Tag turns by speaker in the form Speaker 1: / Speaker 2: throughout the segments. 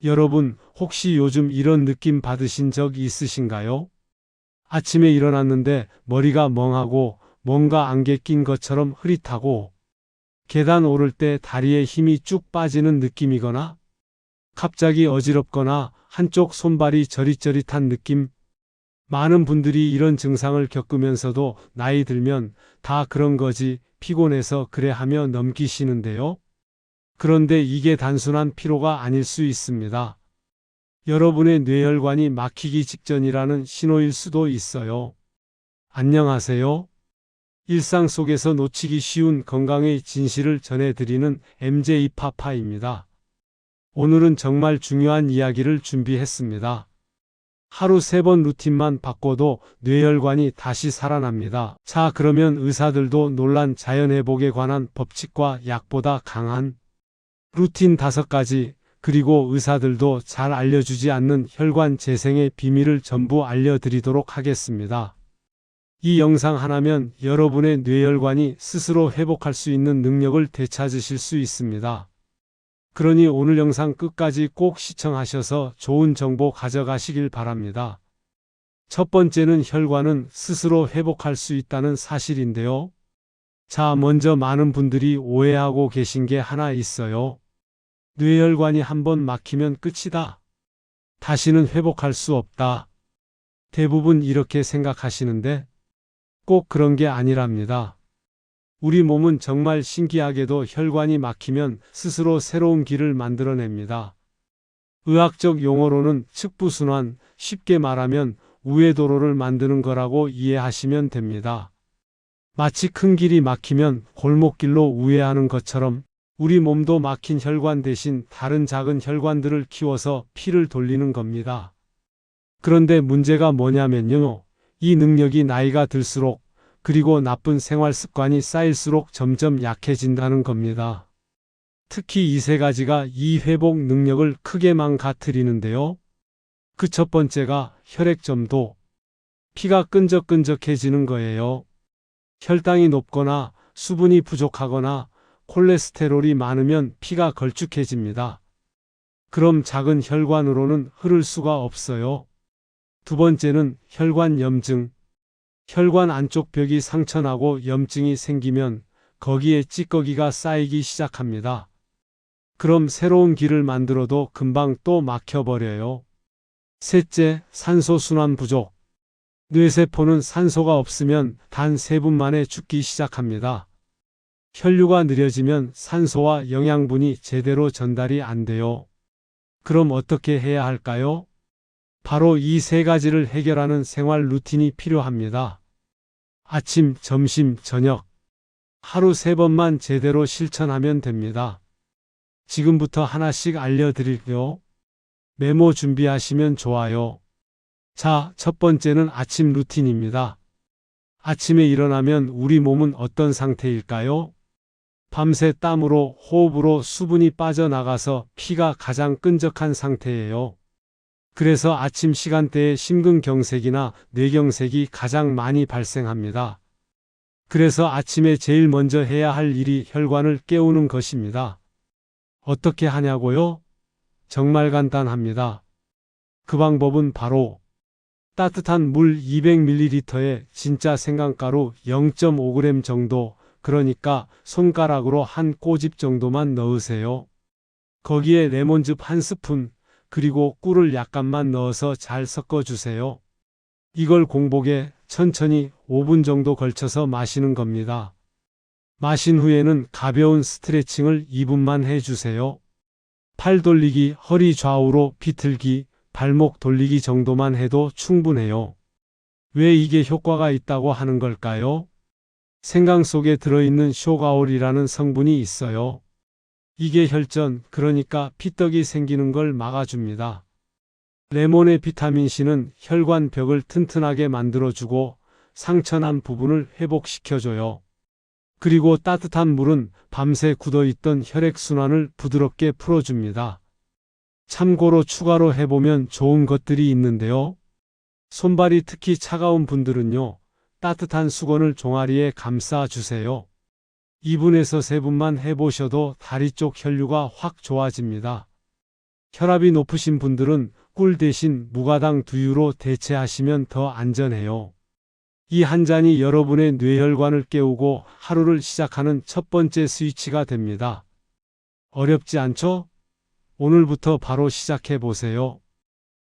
Speaker 1: 여러분, 혹시 요즘 이런 느낌 받으신 적 있으신가요? 아침에 일어났는데 머리가 멍하고 뭔가 안개 낀 것처럼 흐릿하고 계단 오를 때 다리에 힘이 쭉 빠지는 느낌이거나 갑자기 어지럽거나 한쪽 손발이 저릿저릿한 느낌. 많은 분들이 이런 증상을 겪으면서도 나이 들면 다 그런 거지, 피곤해서 그래 하며 넘기시는데요. 그런데 이게 단순한 피로가 아닐 수 있습니다. 여러분의 뇌혈관이 막히기 직전이라는 신호일 수도 있어요. 안녕하세요. 일상 속에서 놓치기 쉬운 건강의 진실을 전해드리는 MJ 파파입니다. 오늘은 정말 중요한 이야기를 준비했습니다. 하루 3번 루틴만 바꿔도 뇌혈관이 다시 살아납니다. 자, 그러면 의사들도 놀란 자연회복에 관한 법칙과 약보다 강한 루틴 5가지, 그리고 의사들도 잘 알려주지 않는 혈관 재생의 비밀을 전부 알려드리도록 하겠습니다. 이 영상 하나면 여러분의 뇌혈관이 스스로 회복할 수 있는 능력을 되찾으실 수 있습니다. 그러니 오늘 영상 끝까지 꼭 시청하셔서 좋은 정보 가져가시길 바랍니다. 첫 번째는 혈관은 스스로 회복할 수 있다는 사실인데요. 자, 먼저 많은 분들이 오해하고 계신 게 하나 있어요. 뇌혈관이 한번 막히면 끝이다. 다시는 회복할 수 없다. 대부분 이렇게 생각하시는데 꼭 그런 게 아니랍니다. 우리 몸은 정말 신기하게도 혈관이 막히면 스스로 새로운 길을 만들어냅니다. 의학적 용어로는 측부순환, 쉽게 말하면 우회도로를 만드는 거라고 이해하시면 됩니다. 마치 큰 길이 막히면 골목길로 우회하는 것처럼 우리 몸도 막힌 혈관 대신 다른 작은 혈관들을 키워서 피를 돌리는 겁니다. 그런데 문제가 뭐냐면요. 이 능력이 나이가 들수록 그리고 나쁜 생활 습관이 쌓일수록 점점 약해진다는 겁니다. 특히 이 3가지가 이 회복 능력을 크게 망가뜨리는데요. 그 첫 번째가 혈액점도, 피가 끈적끈적해지는 거예요. 혈당이 높거나 수분이 부족하거나 콜레스테롤이 많으면 피가 걸쭉해집니다. 그럼 작은 혈관으로는 흐를 수가 없어요. 두 번째는 혈관 염증. 혈관 안쪽 벽이 상처나고 염증이 생기면 거기에 찌꺼기가 쌓이기 시작합니다. 그럼 새로운 길을 만들어도 금방 또 막혀버려요. 셋째, 산소 순환 부족. 뇌세포는 산소가 없으면 단 3분 만에 죽기 시작합니다. 혈류가 느려지면 산소와 영양분이 제대로 전달이 안 돼요. 그럼 어떻게 해야 할까요? 바로 이 3가지를 해결하는 생활 루틴이 필요합니다. 아침, 점심, 저녁. 하루 3번만 제대로 실천하면 됩니다. 지금부터 하나씩 알려드릴게요. 메모 준비하시면 좋아요. 자, 첫 번째는 아침 루틴입니다. 아침에 일어나면 우리 몸은 어떤 상태일까요? 밤새 땀으로 호흡으로 수분이 빠져나가서 피가 가장 끈적한 상태예요. 그래서 아침 시간대에 심근경색이나 뇌경색이 가장 많이 발생합니다. 그래서 아침에 제일 먼저 해야 할 일이 혈관을 깨우는 것입니다. 어떻게 하냐고요? 정말 간단합니다. 그 방법은 바로 따뜻한 물 200ml에 진짜 생강가루 0.5g 정도, 그러니까 손가락으로 한 꼬집 정도만 넣으세요. 거기에 레몬즙 1스푼, 그리고 꿀을 약간만 넣어서 잘 섞어주세요. 이걸 공복에 천천히 5분 정도 걸쳐서 마시는 겁니다. 마신 후에는 가벼운 스트레칭을 2분만 해주세요. 팔 돌리기, 허리 좌우로 비틀기, 발목 돌리기 정도만 해도 충분해요. 왜 이게 효과가 있다고 하는 걸까요? 생강 속에 들어있는 쇼가올이라는 성분이 있어요. 이게 혈전, 그러니까 피떡이 생기는 걸 막아줍니다. 레몬의 비타민C는 혈관 벽을 튼튼하게 만들어주고 상처난 부분을 회복시켜줘요. 그리고 따뜻한 물은 밤새 굳어있던 혈액순환을 부드럽게 풀어줍니다. 참고로 추가로 해보면 좋은 것들이 있는데요. 손발이 특히 차가운 분들은요, 따뜻한 수건을 종아리에 감싸주세요. 2분에서 3분만 해보셔도 다리 쪽 혈류가 확 좋아집니다. 혈압이 높으신 분들은 꿀 대신 무가당 두유로 대체하시면 더 안전해요. 이 한 잔이 여러분의 뇌혈관을 깨우고 하루를 시작하는 첫 번째 스위치가 됩니다. 어렵지 않죠? 오늘부터 바로 시작해 보세요.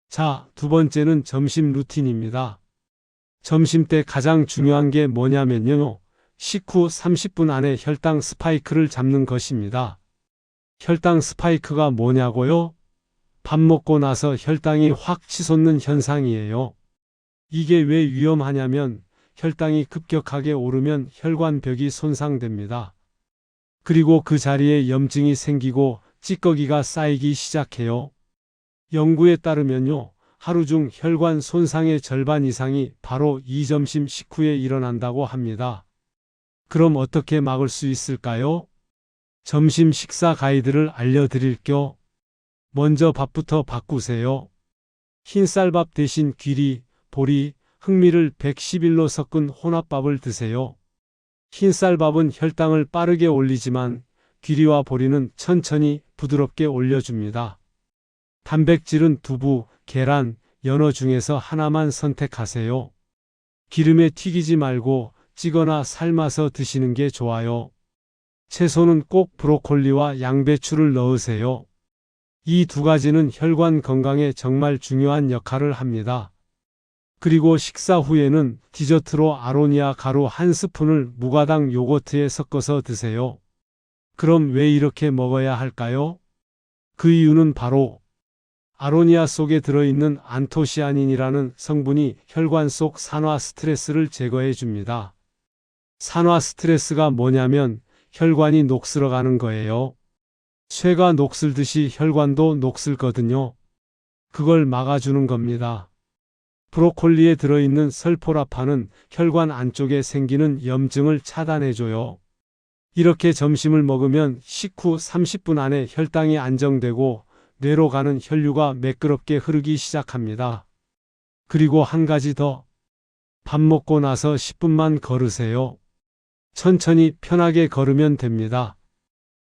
Speaker 1: 자, 두 번째는 점심 루틴입니다. 점심 때 가장 중요한 게 뭐냐면요. 식후 30분 안에 혈당 스파이크를 잡는 것입니다. 혈당 스파이크가 뭐냐고요? 밥 먹고 나서 혈당이 확 치솟는 현상이에요. 이게 왜 위험하냐면 혈당이 급격하게 오르면 혈관벽이 손상됩니다. 그리고 그 자리에 염증이 생기고 찌꺼기가 쌓이기 시작해요. 연구에 따르면요. 하루 중 혈관 손상의 절반 이상이 바로 이 점심 식후에 일어난다고 합니다. 그럼 어떻게 막을 수 있을까요? 점심 식사 가이드를 알려드릴게요. 먼저 밥부터 바꾸세요. 흰쌀밥 대신 귀리, 보리, 흑미를 111로 섞은 혼합밥을 드세요. 흰쌀밥은 혈당을 빠르게 올리지만 귀리와 보리는 천천히 부드럽게 올려줍니다. 단백질은 두부, 계란, 연어 중에서 하나만 선택하세요. 기름에 튀기지 말고 찌거나 삶아서 드시는 게 좋아요. 채소는 꼭 브로콜리와 양배추를 넣으세요. 이 두 가지는 혈관 건강에 정말 중요한 역할을 합니다. 그리고 식사 후에는 디저트로 아로니아 가루 한 스푼을 무가당 요거트에 섞어서 드세요. 그럼 왜 이렇게 먹어야 할까요? 그 이유는 바로 아로니아 속에 들어있는 안토시아닌이라는 성분이 혈관 속 산화 스트레스를 제거해 줍니다. 산화 스트레스가 뭐냐면 혈관이 녹슬어가는 거예요. 쇠가 녹슬듯이 혈관도 녹슬거든요. 그걸 막아주는 겁니다. 브로콜리에 들어있는 설포라판은 혈관 안쪽에 생기는 염증을 차단해줘요. 이렇게 점심을 먹으면 식후 30분 안에 혈당이 안정되고 뇌로 가는 혈류가 매끄럽게 흐르기 시작합니다. 그리고 한 가지 더. 밥 먹고 나서 10분만 걸으세요. 천천히 편하게 걸으면 됩니다.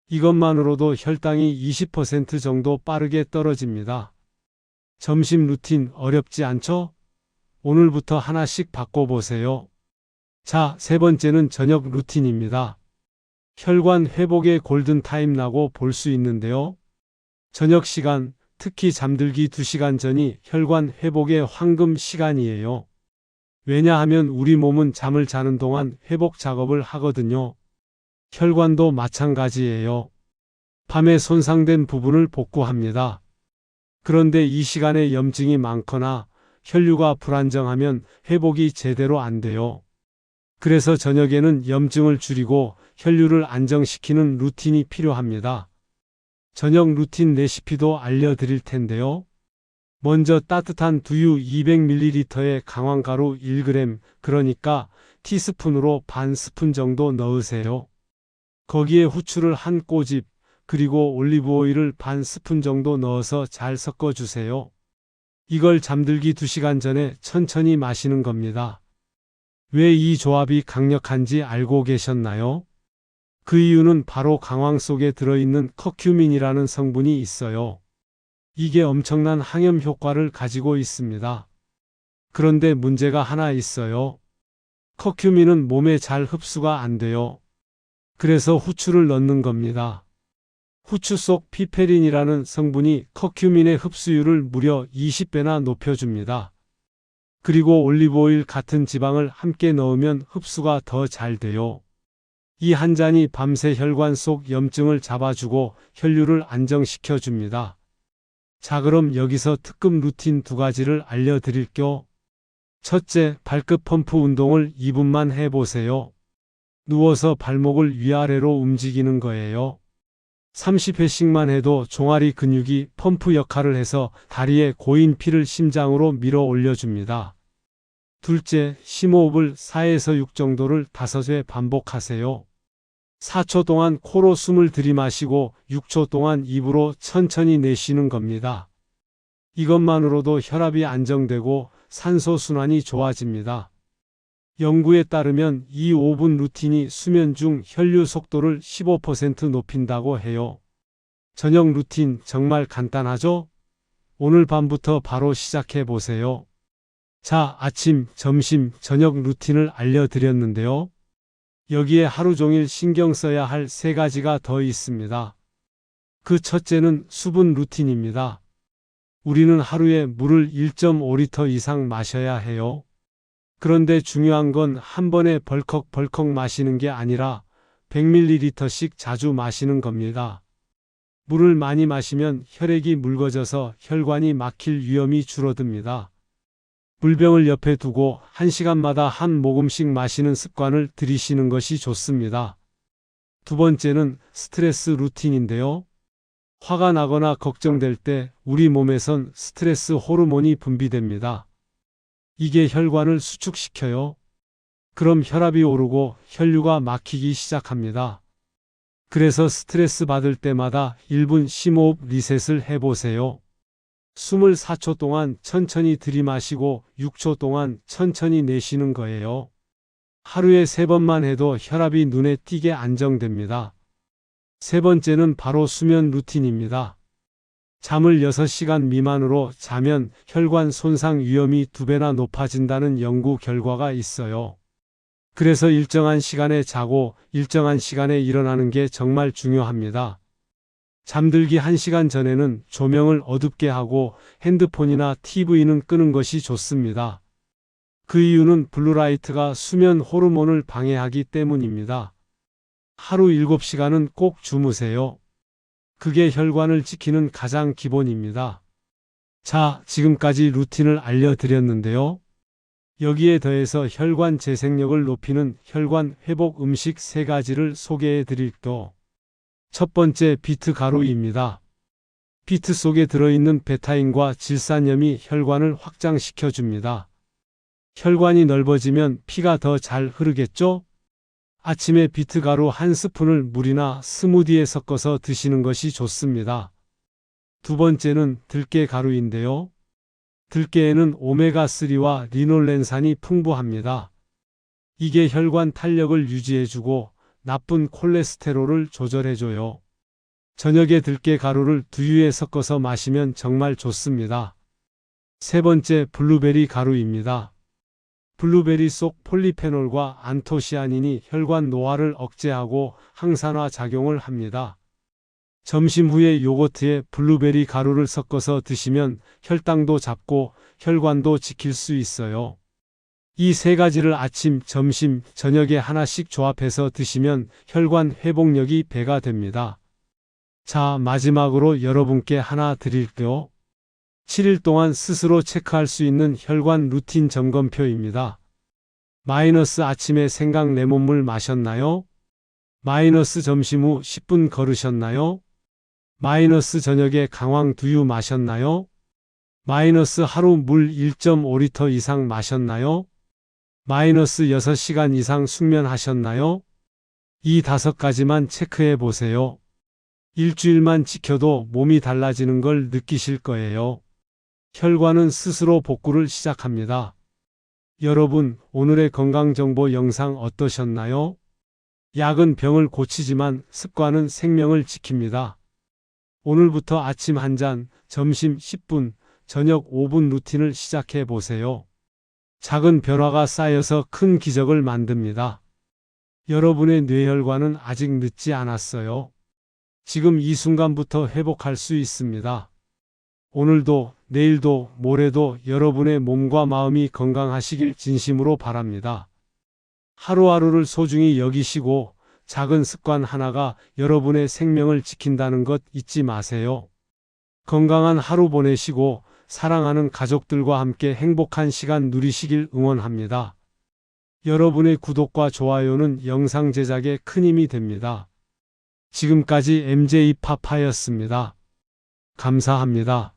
Speaker 1: 이것만으로도 혈당이 20% 정도 빠르게 떨어집니다. 점심 루틴 어렵지 않죠? 오늘부터 하나씩 바꿔보세요. 자, 세 번째는 저녁 루틴입니다. 혈관 회복의 골든타임이라고 볼 수 있는데요. 저녁 시간, 특히 잠들기 2시간 전이 혈관 회복의 황금 시간이에요. 왜냐하면 우리 몸은 잠을 자는 동안 회복 작업을 하거든요. 혈관도 마찬가지예요. 밤에 손상된 부분을 복구합니다. 그런데 이 시간에 염증이 많거나 혈류가 불안정하면 회복이 제대로 안 돼요. 그래서 저녁에는 염증을 줄이고 혈류를 안정시키는 루틴이 필요합니다. 저녁 루틴 레시피도 알려드릴 텐데요. 먼저 따뜻한 두유 200ml에 강황가루 1g, 그러니까 티스푼으로 반 스푼 정도 넣으세요. 거기에 후추를 한 꼬집, 그리고 올리브오일을 반 스푼 정도 넣어서 잘 섞어주세요. 이걸 잠들기 2시간 전에 천천히 마시는 겁니다. 왜 이 조합이 강력한지 알고 계셨나요? 그 이유는 바로 강황 속에 들어있는 커큐민이라는 성분이 있어요. 이게 엄청난 항염 효과를 가지고 있습니다. 그런데 문제가 하나 있어요. 커큐민은 몸에 잘 흡수가 안 돼요. 그래서 후추를 넣는 겁니다. 후추 속 피페린이라는 성분이 커큐민의 흡수율을 무려 20배나 높여줍니다. 그리고 올리브오일 같은 지방을 함께 넣으면 흡수가 더 잘 돼요. 이 한 잔이 밤새 혈관 속 염증을 잡아주고 혈류를 안정시켜줍니다. 자, 그럼 여기서 특급 루틴 2가지를 알려드릴게요. 첫째, 발끝 펌프 운동을 2분만 해보세요. 누워서 발목을 위아래로 움직이는 거예요. 30회씩만 해도 종아리 근육이 펌프 역할을 해서 다리에 고인 피를 심장으로 밀어 올려줍니다. 둘째, 심호흡을 4에서 6 정도를 5회 반복하세요. 4초 동안 코로 숨을 들이마시고 6초 동안 입으로 천천히 내쉬는 겁니다. 이것만으로도 혈압이 안정되고 산소 순환이 좋아집니다. 연구에 따르면 이 5분 루틴이 수면 중 혈류 속도를 15% 높인다고 해요. 저녁 루틴 정말 간단하죠? 오늘 밤부터 바로 시작해 보세요. 자, 아침, 점심, 저녁 루틴을 알려드렸는데요. 여기에 하루 종일 신경 써야 할 세 가지가 더 있습니다. 그 첫째는 수분 루틴입니다. 우리는 하루에 물을 1.5리터 이상 마셔야 해요. 그런데 중요한 건 한 번에 벌컥벌컥 마시는 게 아니라 100ml씩 자주 마시는 겁니다. 물을 많이 마시면 혈액이 묽어져서 혈관이 막힐 위험이 줄어듭니다. 물병을 옆에 두고 1시간마다 한 모금씩 마시는 습관을 들이시는 것이 좋습니다. 두 번째는 스트레스 루틴인데요. 화가 나거나 걱정될 때 우리 몸에선 스트레스 호르몬이 분비됩니다. 이게 혈관을 수축시켜요. 그럼 혈압이 오르고 혈류가 막히기 시작합니다. 그래서 스트레스 받을 때마다 1분 심호흡 리셋을 해보세요. 숨을 4초 동안 천천히 들이마시고 6초 동안 천천히 내쉬는 거예요. 하루에 3번만 해도 혈압이 눈에 띄게 안정됩니다. 세 번째는 바로 수면 루틴입니다. 잠을 6시간 미만으로 자면 혈관 손상 위험이 2배나 높아진다는 연구 결과가 있어요. 그래서 일정한 시간에 자고 일정한 시간에 일어나는 게 정말 중요합니다. 잠들기 1시간 전에는 조명을 어둡게 하고 핸드폰이나 TV는 끄는 것이 좋습니다. 그 이유는 블루라이트가 수면 호르몬을 방해하기 때문입니다. 하루 7시간은 꼭 주무세요. 그게 혈관을 지키는 가장 기본입니다. 자, 지금까지 루틴을 알려드렸는데요. 여기에 더해서 혈관 재생력을 높이는 혈관 회복 음식 3가지를 소개해 드릴게요. 첫 번째, 비트 가루입니다. 비트 속에 들어있는 베타인과 질산염이 혈관을 확장시켜 줍니다. 혈관이 넓어지면 피가 더 잘 흐르겠죠? 아침에 비트 가루 1스푼을 물이나 스무디에 섞어서 드시는 것이 좋습니다. 두 번째는 들깨 가루인데요. 들깨에는 오메가3와 리놀렌산이 풍부합니다. 이게 혈관 탄력을 유지해주고 나쁜 콜레스테롤을 조절해줘요. 저녁에 들깨 가루를 두유에 섞어서 마시면 정말 좋습니다. 세 번째, 블루베리 가루입니다. 블루베리 속 폴리페놀과 안토시아닌이 혈관 노화를 억제하고 항산화 작용을 합니다. 점심 후에 요거트에 블루베리 가루를 섞어서 드시면 혈당도 잡고 혈관도 지킬 수 있어요. 이 3가지를 아침, 점심, 저녁에 하나씩 조합해서 드시면 혈관 회복력이 배가 됩니다. 자, 마지막으로 여러분께 하나 드릴게요. 7일 동안 스스로 체크할 수 있는 혈관 루틴 점검표입니다. 마이너스 아침에 생강 레몬물 마셨나요? 마이너스 점심 후 10분 걸으셨나요? 마이너스 저녁에 강황 두유 마셨나요? 마이너스 하루 물 1.5리터 이상 마셨나요? 마이너스 6시간 이상 숙면하셨나요? 이 5가지만 체크해 보세요. 일주일만 지켜도 몸이 달라지는 걸 느끼실 거예요. 혈관은 스스로 복구를 시작합니다. 여러분, 오늘의 건강정보 영상 어떠셨나요? 약은 병을 고치지만 습관은 생명을 지킵니다. 오늘부터 아침 1잔, 점심 10분, 저녁 5분 루틴을 시작해 보세요. 작은 변화가 쌓여서 큰 기적을 만듭니다. 여러분의 뇌혈관은 아직 늦지 않았어요. 지금 이 순간부터 회복할 수 있습니다. 오늘도, 내일도, 모레도 여러분의 몸과 마음이 건강하시길 진심으로 바랍니다. 하루하루를 소중히 여기시고 작은 습관 하나가 여러분의 생명을 지킨다는 것 잊지 마세요. 건강한 하루 보내시고 사랑하는 가족들과 함께 행복한 시간 누리시길 응원합니다. 여러분의 구독과 좋아요는 영상 제작에 큰 힘이 됩니다. 지금까지 MJ 파파였습니다. 감사합니다.